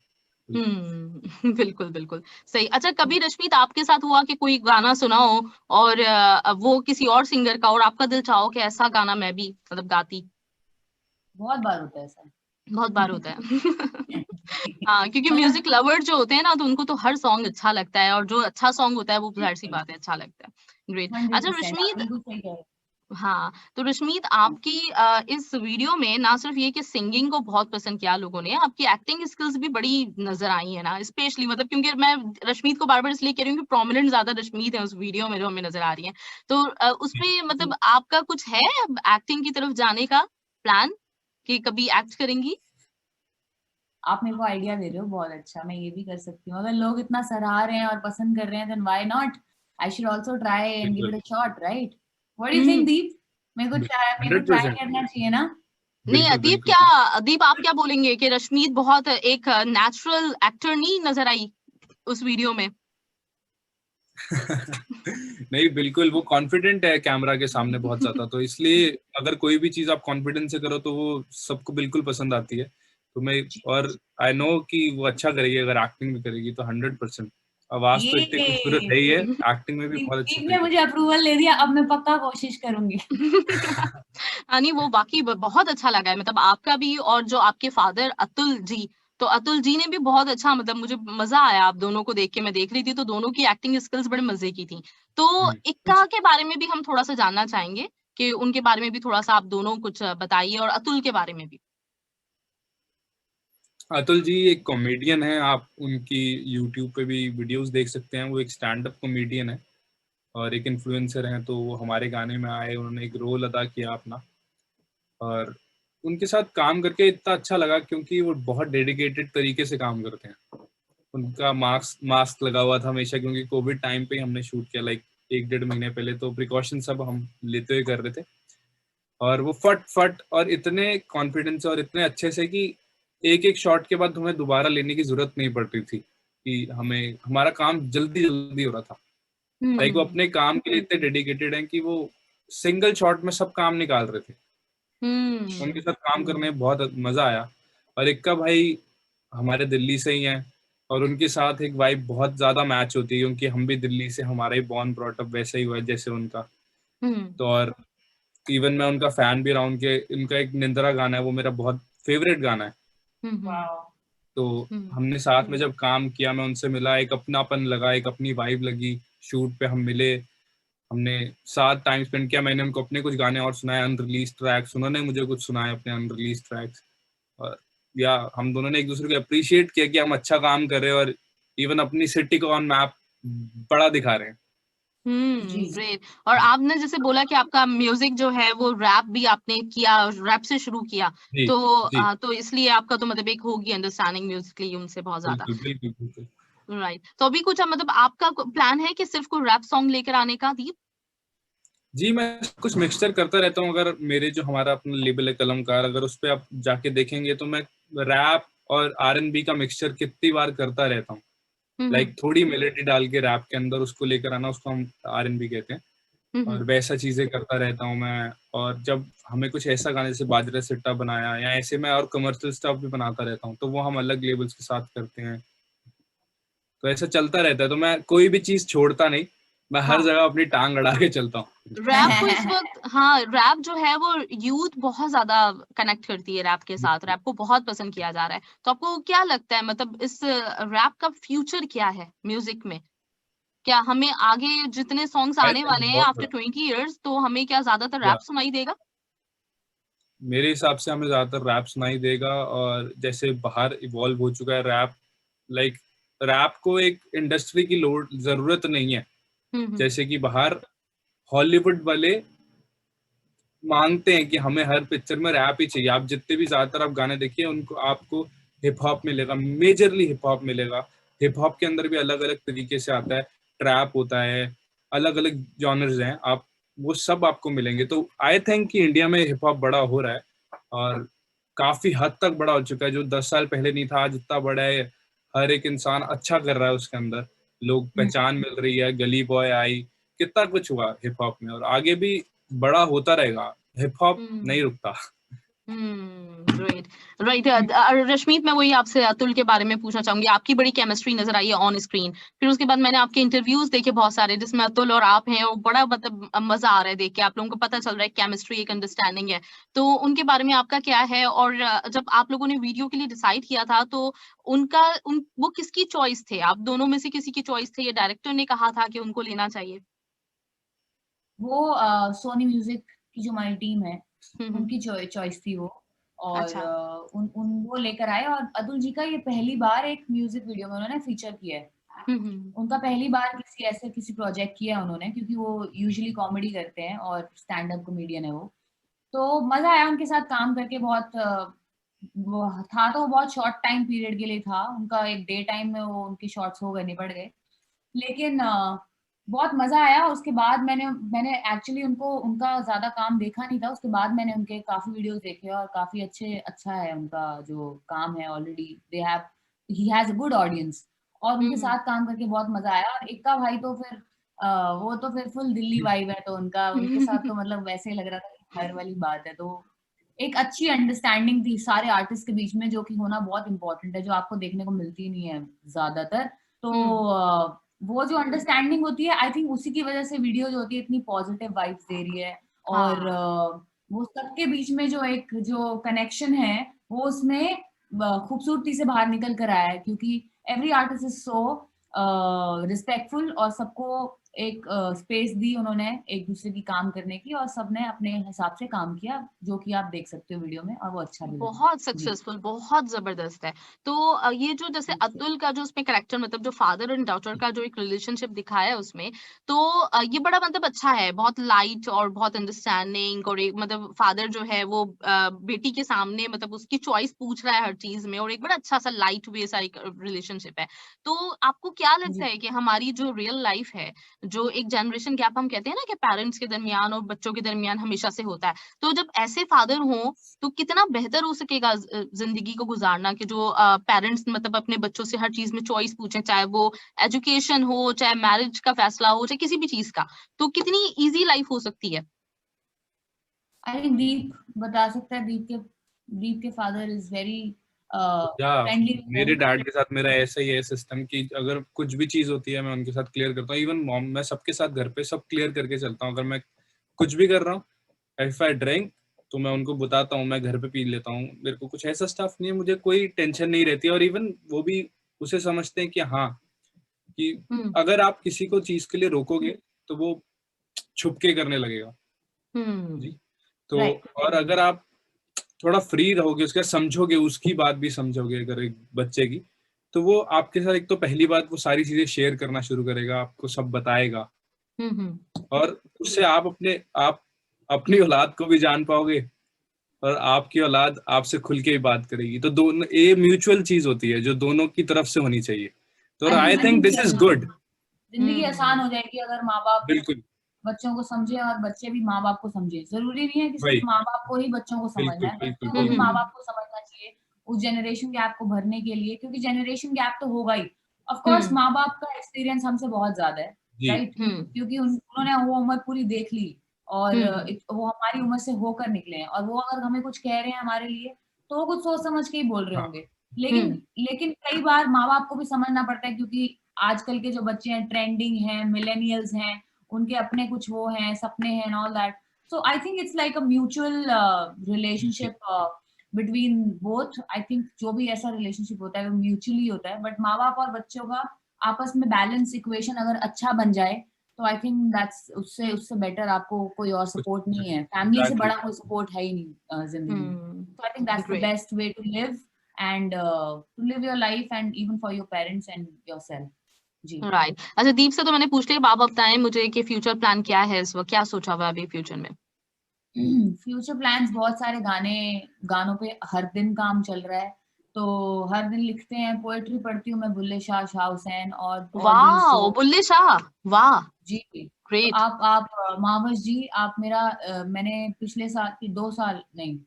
बिल्कुल, बिल्कुल, सही। अच्छा, कभी रश्मित आपके साथ हुआ कि कोई गाना सुना हो और वो किसी और सिंगर का, और आपका दिल चाहो कि ऐसा गाना मैं भी मतलब गाती? बहुत बार होता है ऐसा। बहुत बार होता है। हाँ, क्योंकि म्यूजिक लवर जो होते हैं ना, तो उनको तो हर सॉन्ग अच्छा लगता है, और जो अच्छा सॉन्ग होता है वो जाहिर सी बात है अच्छा लगता है। ग्रेट। अच्छा 100% आप रश्मित, बिल्कुल सही कह रहे हो। हाँ, तो रश्मित आपकी इस वीडियो में ना सिर्फ ये कि सिंगिंग को बहुत पसंद किया लोगों ने, आपकी एक्टिंग स्किल्स भी बड़ी नजर आई है ना, स्पेशली मतलब क्योंकि मैं रश्मित को बार बार इसलिए कह रही हूँ कि प्रोमिनेंट ज्यादा रश्मित है उस वीडियो में जो हमें नजर आ रही है। तो उसमें मतलब आपका कुछ है एक्टिंग की तरफ जाने का प्लान कि कभी एक्ट करेंगी? आप मेरे को आइडिया दे रहे हो बहुत अच्छा, मैं ये भी कर सकती हूँ। अगर लोग इतना सराह रहे हैं और पसंद कर रहे हैं then why not, I should also try and give it a shot, right? What do you think hmm. Deep? मेरे को ट्राई 100%। करना चाहिए ना? नहीं, बिल्कुल अदीप बिल्कुल। क्या, अदीप आप क्या बोलेंगे कि रश्मित बहुत एक नेचुरल एक्टर नहीं नजर आई उस वीडियो में? नहीं, बिल्कुल वो कॉन्फिडेंट है कैमरा के सामने बहुत ज्यादा, तो इसलिए अगर कोई भी चीज आप कॉन्फिडेंस से करो तो वो सबको बिल्कुल पसंद आती है। तो मैं, और आई नो कि वो अच्छा करेगी, अगर एक्टिंग भी करेगी तो 100%। आवाज तो इतनी खूबसूरत है ही है, ये एक्टिंग में भी दीप बहुत अच्छी दीप ने करेगी। मुझे अप्रूवल दे दिया, अब मैं पक्का कोशिश करूंगी। नहीं, वो बाकी बहुत अच्छा लगा है, मतलब आपका भी, और जो आपके फादर अतुल जी, तो अतुल जी ने भी बहुत अच्छा, मतलब मुझे मजा आया आप दोनों को देख के। मैं देख रही थी तो दोनों की एक्टिंग स्किल्स बड़े मजे की थी। तो इक्का के बारे में भी हम थोड़ा सा जानना चाहेंगे कि उनके बारे में भी थोड़ा सा आप दोनों कुछ बताइए, और अतुल के बारे में भी। अतुल जी एक कॉमेडियन है, आप उनकी यूट्यूब पे भी वीडियोस देख सकते हैं। वो एक स्टैंड अप कॉमेडियन है और एक इन्फ्लुएंसर हैं, तो वो हमारे गाने में आए, उन्होंने एक रोल अदा किया अपना। और उनके साथ काम करके इतना अच्छा लगा क्योंकि वो बहुत डेडिकेटेड तरीके से काम करते हैं। उनका मास्क मास्क लगा हुआ था हमेशा, क्योंकि कोविड टाइम पे ही हमने शूट किया, लाइक 1-1.5 महीने पहले, तो प्रिकॉशन सब हम लेते हुए कर रहे थे। और वो फट फट और इतने कॉन्फिडेंस और इतने अच्छे से कि एक एक शॉट के बाद हमें दोबारा लेने की जरूरत नहीं पड़ती थी, कि हमें हमारा काम जल्दी जल्दी हो रहा था। लाइक वो हम्म। अपने काम के लिए इतने डेडिकेटेड हैं कि वो सिंगल शॉट में सब काम निकाल रहे थे। उनके हम्म। साथ काम करने में बहुत मजा आया। और इक्का भाई हमारे दिल्ली से ही हैं, और उनके साथ एक वाइब बहुत ज्यादा मैच होती है, क्योंकि हम भी दिल्ली से, हमारा ही बॉर्न ब्रॉट अप वैसा ही हुआ है जैसे उनका। हम्म। तो और इवन मैं उनका फैन भी रहा हूँ। उनके, उनका एक निंद्रा गाना है, वो मेरा बहुत फेवरेट गाना है। हम्म। वाओ। तो हम्म। हमने साथ में जब काम किया, मैं उनसे मिला, एक अपनापन लगा, एक अपनी वाइब लगी। शूट पे हम मिले, हमने साथ टाइम स्पेंड किया। मैंने उनको अपने कुछ गाने और सुनाए, अनरिलीज ट्रैक्स, उन्होंने मुझे कुछ सुनाए अपने अनरिलीज ट्रैक्स। और या हम दोनों ने एक दूसरे को अप्रिशिएट किया कि हम अच्छा काम कर रहे हैं, और इवन अपनी सिटी को ऑन मैप बड़ा दिखा रहे हैं। जी ग्रेट। और आपने जैसे बोला कि आपका म्यूजिक जो है वो रैप भी आपने किया, रैप से शुरू किया, जी तो जी, तो इसलिए आपका तो मतलब एक होगी अंडरस्टैंडिंग म्यूजिकली उनसे बहुत ज्यादा। बिल्कुल बिल्कुल बिल्कुल। राइट, तो अभी कुछ मतलब आपका प्लान है कि सिर्फ कोई रैप सॉन्ग लेकर आने का, दीप? जी, मैं कुछ मिक्सचर करता रहता हूँ। अगर मेरे जो हमारा अपना लेबल है कलमकार, अगर उस पे आप जाके देखेंगे तो मैं रैप और R&B का मिक्सचर कितनी बार करता रहता हूँ। हम्म। लाइक थोड़ी मेलोडी डाल के रैप के अंदर उसको लेकर आना, उसको हम R&B कहते हैं। हम्म। और वैसा चीजें करता रहता हूँ मैं। और जब हमें कुछ ऐसा गाने, जैसे बाजरा सिट्टा बनाया या ऐसे, मैं और कमर्शियल स्टफ भी बनाता रहता हूँ, तो वो हम अलग लेबल्स के साथ करते हैं। तो ऐसा चलता रहता है, तो मैं कोई भी चीज छोड़ता नहीं, मैं हर हाँ, जगह अपनी टांग अड़ा के चलता हूँ। रैप को इस वक्त, हाँ, रैप जो है वो यूथ बहुत ज्यादा कनेक्ट करती है रैप के साथ, रैप को बहुत पसंद किया जा रहा है। तो आपको क्या लगता है, मतलब इस रैप का फ्यूचर क्या है म्यूजिक में? क्या हमें आगे जितने सॉन्ग्स आई आने थिंक वाले हैं बहुत आफ्टर 20 इयर्स, तो हमें क्या ज्यादातर या रैप सुनाई देगा? मेरे हिसाब से हमें ज्यादातर रैप सुनाई देगा। और जैसे बाहर इवॉल्व हो चुका है रैप, लाइक रैप को एक इंडस्ट्री की लोड जरूरत नहीं है। हम्म। जैसे कि बाहर हॉलीवुड वाले मांगते हैं कि हमें हर पिक्चर में रैप ही चाहिए। आप जितने भी ज्यादातर आप गाने देखिए उनको आपको हिप हॉप मिलेगा, मेजरली हिप हॉप मिलेगा। हिप हॉप के अंदर भी अलग अलग तरीके से आता है, ट्रैप होता है, अलग अलग जॉनर्स हैं, आप वो सब आपको मिलेंगे। तो आई थिंक कि इंडिया में हिप हॉप बड़ा हो रहा है और काफी हद तक बड़ा हो चुका है। जो 10 साल पहले नहीं था आज इतना बड़ा है। हर एक इंसान अच्छा कर रहा है उसके अंदर, लोग पहचान मिल रही है, गली बॉय आई, कितना कुछ हुआ हिप हॉप में और आगे भी बड़ा होता रहेगा। हिप हॉप नहीं रुकता। Right right. रश्मीत, मैं वही आपसे अतुल के बारे में पूछना चाहूंगी। आपकी बड़ी केमिस्ट्री नजर आई है ऑन स्क्रीन, फिर उसके बाद मैंने आपके इंटरव्यूज देखे बहुत सारे जिसमें अतुल और आप हैं, और बड़ा मतलब मजा आ रहा है देख के, आप लोगों को पता चल रहा है केमिस्ट्री, एक अंडरस्टैंडिंग है। तो उनके बारे में आपका क्या है? और जब आप लोगों ने वीडियो के लिए डिसाइड किया था तो वो किसकी चॉइस थे? आप दोनों में से किसी की चॉइस थे, या डायरेक्टर ने कहा था कि उनको लेना चाहिए? वो सोनी म्यूजिक की जो हमारी टीम है उनकी चॉइस थी वो। और अच्छा। उन उन वो लेकर आए। और अतुल जी का ये पहली बार एक म्यूजिक वीडियो में उन्होंने फीचर किया है। उनका पहली बार किसी प्रोजेक्ट किया है उन्होंने, क्योंकि वो यूजुअली कॉमेडी करते हैं और स्टैंड अप कॉमेडियन है वो। तो मजा आया उनके साथ काम करके बहुत। वो था तो वो बहुत शॉर्ट टाइम पीरियड के लिए था उनका, एक डे टाइम में वो उनके शॉर्ट्स हो गए, निपट गए। लेकिन बहुत मजा आया। उसके बाद मैंने मैंने एक्चुअली उनको उनका ज्यादा काम देखा नहीं था। उसके बाद मैंने उनके काफी वीडियोस देखे और काफी अच्छा है उनका जो काम है। Already they have he has a good audience. और उनके साथ काम करके बहुत मजा आया। और इक्का भाई तो फिर वो तो फिर फुल दिल्ली वाइब है, तो उनके साथ तो मतलब वैसे ही लग रहा था कि घर वाली बात है। तो एक अच्छी अंडरस्टैंडिंग थी सारे आर्टिस्ट के बीच में, जो कि होना बहुत इंपॉर्टेंट है, जो आपको देखने को मिलती नहीं है ज्यादातर। तो वो जो अंडरस्टैंडिंग होती है, आई थिंक उसी की वजह से वीडियो जो होती है इतनी पॉजिटिव वाइब्स दे रही है। और वो सबके बीच में जो कनेक्शन है वो उसमें खूबसूरती से बाहर निकल कर आया है, क्योंकि every artist is so respectful और सबको एक स्पेस दी उन्होंने एक दूसरे की काम करने की, और सबने अपने हिसाब से काम किया, जो कि आप देख सकते हो वीडियो में, और वो अच्छा भी लगा। बहुत जी सक्सेसफुल, बहुत जबरदस्त है। तो ये जो जैसे अतुल का जो उसमें कैरेक्टर, मतलब जो फादर एंड डॉटर का जो एक रिलेशनशिप दिखाया है उसमें, तो ये बड़ा मतलब अच्छा है, बहुत लाइट और बहुत अंडरस्टैंडिंग। और एक मतलब फादर जो है वो बेटी के सामने मतलब उसकी चॉइस पूछ रहा है हर चीज में, और एक बड़ा अच्छा सा लाइट वे सा एक रिलेशनशिप है। तो आपको क्या लगता है कि हमारी जो रियल लाइफ है, जो एक जनरेशन गैप हम कहते हैं ना कि पेरेंट्स के दरमियान और बच्चों के दरमियान हमेशा से होता है, तो जब ऐसे फादर हों तो कितना बेहतर हो सकेगा जिंदगी को गुजारना, कि जो पेरेंट्स मतलब अपने बच्चों से हर चीज में चॉइस पूछें, चाहे वो एजुकेशन हो, चाहे मैरिज का फैसला हो, चाहे किसी भी चीज का, तो कितनी इजी लाइफ हो सकती है। आई थिंक दीप बता सकता है। दीप के फादर इज वेरी या फ्रेंडली। मेरे डैड के साथ मेरा ऐसा ही है सिस्टम कि अगर कुछ भी चीज होती है मैं उनके साथ क्लियर करता हूँ। इवन मॉम, मैं सबके साथ घर पे सब क्लियर करके चलता हूँ। अगर मैं कुछ भी कर रहा हूँ, इफ आई ड्रिंक, तो मैं उनको बताता हूँ, मैं घर पे पी लेता हूँ, मेरे को कुछ ऐसा स्टफ नहीं है, मुझे कोई टेंशन नहीं रहती। और इवन वो भी उसे समझते हैं कि हाँ, कि अगर आप किसी को चीज के लिए रोकोगे तो वो छुप के करने लगेगा जी। तो राइट। और अगर आप थोड़ा फ्री रहोगे, उसका समझोगे, उसकी बात भी समझोगे अगर एक बच्चे की, तो वो आपके साथ एक तो पहली बात वो सारी चीजें शेयर करना शुरू करेगा, आपको सब बताएगा। और उससे आप अपनी औलाद को भी जान पाओगे और आपकी औलाद आपसे खुल के ही बात करेगी। तो दोनों, ये म्यूचुअल चीज होती है जो दोनों की तरफ से होनी चाहिए। तो I think this is good. जिंदगी आसान हो जाएगी अगर माँ बाप बिल्कुल बच्चों को समझे और बच्चे भी माँ बाप को समझे। जरूरी नहीं है कि सिर्फ वही, माँ बाप को ही बच्चों को समझना बिल्कुल है, बिल्कुल बच्चों को भी माँ बिल्कुल। बाप को समझना चाहिए उस जनरेशन गैप को भरने के लिए, क्योंकि जनरेशन गैप तो होगा ही। ऑफ कोर्स माँ बाप का एक्सपीरियंस हमसे बहुत ज्यादा है, जी राइट, क्योंकि उन्होंने वो उम्र पूरी देख ली और वो हमारी उम्र से होकर निकले हैं, और वो अगर हमें कुछ कह रहे हैं हमारे लिए तो वो कुछ सोच समझ के ही बोल रहे हाँ होंगे। लेकिन कई बार माँ बाप को भी समझना पड़ता है, क्योंकि आजकल के जो बच्चे हैं ट्रेंडिंग हैं, मिलेनियल्स हैं, उनके अपने कुछ वो हैं, सपने हैं and all that. So I think it's like a mutual जी relationship between both. I think जो भी ऐसा रिलेशनशिप होता है वो म्यूचुअली होता है, बट माँ बाप और बच्चों का आपस में बैलेंस इक्वेशन अगर अच्छा बन जाए तो आई थिंक दैट्स उससे बेटर आपको कोई और सपोर्ट नहीं है, फैमिली से बड़ा कोई सपोर्ट है ही नहीं जिंदगी में। तो I think that's the best way to live and to live your life and even for your parents and yourself. जी राइट। अच्छा दीप से तो मैंने पूछ लिया, आप बताएं मुझे कि फ्यूचर प्लान क्या है इस वक्त, क्या सोचा हुआ अभी फ्यूचर में? फ्यूचर प्लान्स बहुत सारे गानों पे हर दिन काम चल रहा है, तो हर दिन लिखते हैं, पोएट्री पढ़ती हूँ मैं, बुल्ले शाह, शाह हुसैन और वाह, बुल्ले शाह, वाह जी। ग्रेट। तो आप महावश जी, आप मेरा मैंने पिछले साल की 2 साल नहीं,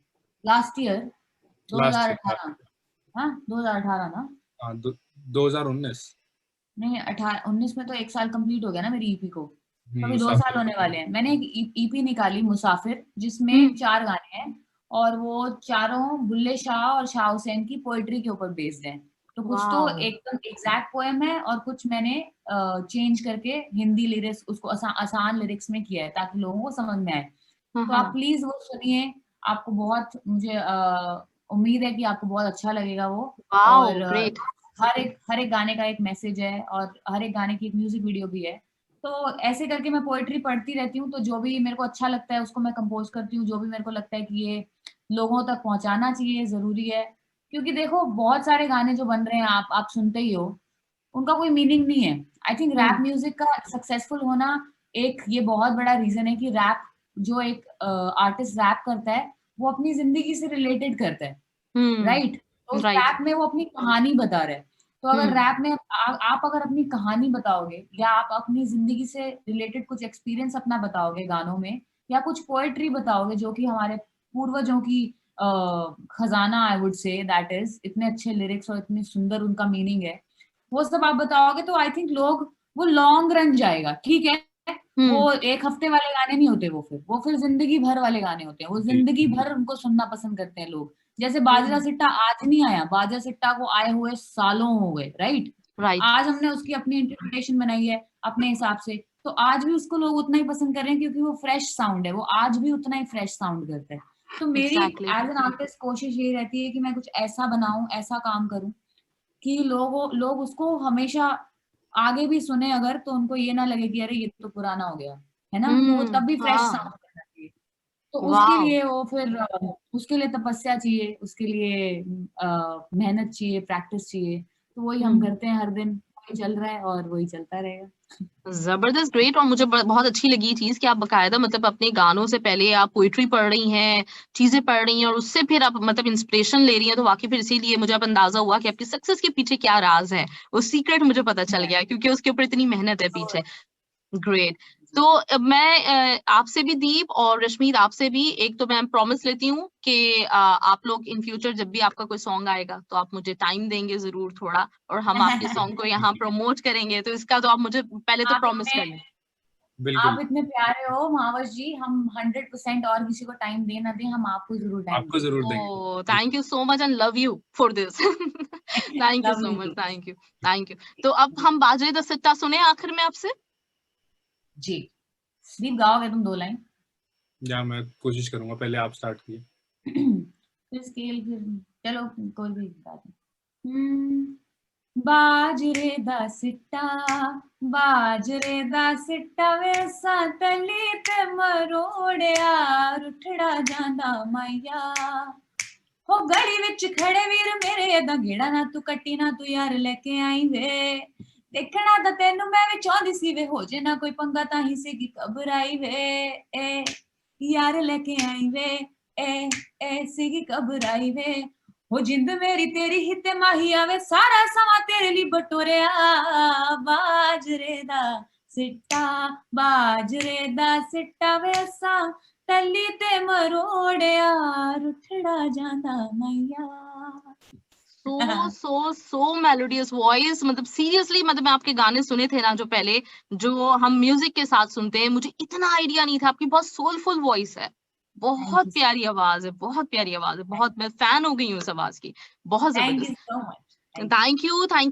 लास्ट ईयर 2018, हाँ 2018 ना, हाँ 2019 नहीं 19 में तो 1 साल कंप्लीट हो गया ना मेरी ईपी को, तो अभी 2 साल मुसाफिर। होने वाले हैं। मैंने एक ईपी निकाली मुसाफिर, जिसमें 4 गाने हैं और वो चारों बुल्ले शाह और शाह हुसैन की पोएट्री के ऊपर बेस्ड हैं। तो कुछ तो एकदम एग्जैक्ट पोएम है और कुछ मैंने चेंज करके हिंदी लिरिक्स उसको आसान लिरिक्स में किया है ताकि लोगों को समझ में आए। तो आप प्लीज वो सुनिए, आपको बहुत, मुझे उम्मीद है कि आपको बहुत अच्छा लगेगा वो। और ग्रेट। हर एक गाने का एक मैसेज है और हर एक गाने की एक म्यूजिक वीडियो भी है। तो ऐसे करके मैं पोएट्री पढ़ती रहती हूँ, तो जो भी मेरे को अच्छा लगता है उसको मैं कंपोज करती हूँ, जो भी मेरे को लगता है कि ये लोगों तक पहुंचाना चाहिए, जरूरी है। क्योंकि देखो बहुत सारे गाने जो बन रहे हैं, आप सुनते ही हो, उनका कोई मीनिंग नहीं है। आई थिंक रैप म्यूजिक का सक्सेसफुल होना एक ये बहुत बड़ा रीजन है कि रैप, जो एक आर्टिस्ट रैप करता है वो अपनी जिंदगी से रिलेटेड करता है, राइट? तो उस रैप में वो अपनी कहानी बता रहे हैं। तो अगर रैप में आप अगर अपनी कहानी बताओगे या आप अपनी जिंदगी से रिलेटेड कुछ एक्सपीरियंस अपना बताओगे गानों में, या कुछ पोएट्री बताओगे जो कि हमारे पूर्वजों की खजाना, I would say that is, इतने अच्छे लिरिक्स और इतनी सुंदर उनका मीनिंग है, वो सब आप बताओगे, तो आई थिंक लोग, वो लॉन्ग रन जाएगा। ठीक है, वो एक हफ्ते वाले गाने नहीं होते, वो फिर जिंदगी भर वाले गाने होते हैं, वो जिंदगी भर उनको सुनना पसंद करते हैं लोग। जैसे बाजरा सिट्टा आज नहीं आया, बाजरा सिट्टा को आए हुए सालों हो गए, राइट? आज हमने उसकी अपनी इंटरप्रिटेशन बनाई है अपने हिसाब से, तो आज भी उसको लोग उतना ही पसंद कर रहे हैं क्योंकि वो फ्रेश साउंड है, वो आज भी उतना ही फ्रेश साउंड करता है। तो मेरी एज एन आर्टिस्ट कोशिश यही रहती है कि मैं कुछ ऐसा बनाऊं, ऐसा काम करूं कि लोग उसको हमेशा आगे भी सुने अगर, तो उनको ये ना लगे कि अरे ये तो पुराना हो गया, है ना? तो वो तब भी फ्रेश साउंड करना चाहिए। तो उसके लिए वो फिर उसके लिए तपस्या चाहिए, उसके लिए मेहनत चाहिए, प्रैक्टिस चाहिए। तो वही हम करते हैं हर दिन, वही चल रहा है और वही चलता रहेगा। जबरदस्त, ग्रेट। और मुझे बहुत अच्छी लगी ये चीज कि आप बकायदा मतलब अपने गानों से पहले आप पोइट्री पढ़ रही हैं, चीजें पढ़ रही हैं और उससे फिर आप मतलब इंस्पिरेशन ले रही हैं। तो वाकई फिर इसीलिए मुझे अब अंदाजा हुआ कि आपकी सक्सेस के पीछे क्या राज है, वो सीक्रेट मुझे पता चल गया क्योंकि उसके ऊपर इतनी मेहनत है पीछे। ग्रेट। तो मैं आपसे भी दीप और रश्मीत, आपसे भी एक तो मैं प्रॉमिस लेती हूँ कि आप लोग इन फ्यूचर जब भी आपका कोई सॉन्ग आएगा तो आप मुझे टाइम देंगे जरूर थोड़ा, और हम आपके सॉन्ग को यहाँ प्रमोट करेंगे। तो इसका तो आप मुझे पहले तो प्रॉमिस कर लें। आप इतने प्यारे हो महावश जी, हम 100% और किसी को टाइम दे ना दें, हम आपको जरूर टाइम आपको जरूर देंगे। Thank you so much and love you for this. Thank you so much, thank you. तो अब हम बाजरे दा सिट्टा सुने आखिर में आपसे। जी दीप, गाओगे तुम 2 लाइन? या मैं कोशिश करूंगा, पहले आप स्टार्ट कीजिए। फिर स्केल, फिर चलो कोई भी बात नहीं। बाजरे दा सिट्टा, बाजरे दा सिट्टा वैसा तली ते मरोड़िया, रुठड़ा जांदा माइया हो गली विच खड़े वीर मेरे, दा घेड़ा ना तू कट्टी ना तू यार लेके आई वे, देखना तो तेनू मैं भी चाहती सी वे, हो जे ना कोई पंगा ताही से की घबराई वे, ए यार लेके आई वे, ए सी की घबराई वे, हो जिंद मेरी तेरी हिते माही आवे, सारा समा तेरे लिए बटोरिया, बाजरे दा सिट्टा, बाजरे दा सिट्टा वैसा तली ते मरोड़िया, रुठड़ा जांदा मैया। सो मेलोडियस वॉइस, मतलब सीरियसली, मतलब मैं आपके गाने सुने थे ना जो पहले, जो हम म्यूजिक के साथ सुनते हैं, मुझे इतना आइडिया नहीं था। आपकी बहुत सोलफुल वॉइस है, बहुत प्यारी आवाज है, बहुत प्यारी आवाज है, बहुत, मैं फैन हो गई हूँ इस आवाज की, बहुत जबरदस्त। थैंक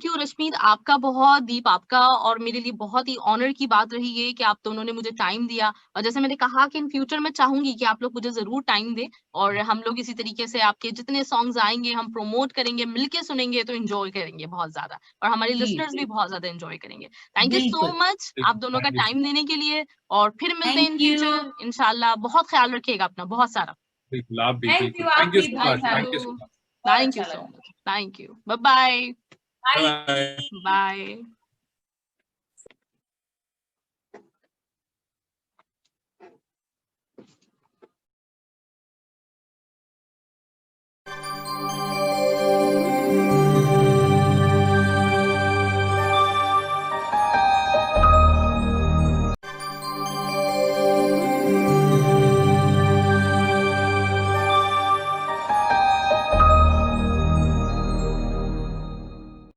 यू रश्मीत, आपका बहुत दीप, आपका और मेरे लिए बहुत ही ऑनर की बात रही है कि आप दोनों ने मुझे टाइम दिया। और जैसे मैंने कहा कि इन फ्यूचर में चाहूंगी कि आप लोग मुझे जरूर टाइम दें और हम लोग इसी तरीके से आपके जितने सॉन्ग्स आएंगे हम प्रमोट करेंगे, मिलके सुनेंगे तो एंजॉय करेंगे बहुत ज्यादा, और हमारे लिसनर्स भी बहुत ज्यादा एंजॉय करेंगे। थैंक यू सो मच आप दोनों का टाइम देने के लिए, और फिर मिलते हैं इन फ्यूचर इंशाल्लाह। बहुत ख्याल रखिएगा अपना, बहुत सारा। बिल्कुल, आप भी Thank बिल्कुल। you, थैंक यू आप भी सो मच, बहुत thank you Sara. So much. Thank you so much, thank you, bye bye Bye. Bye.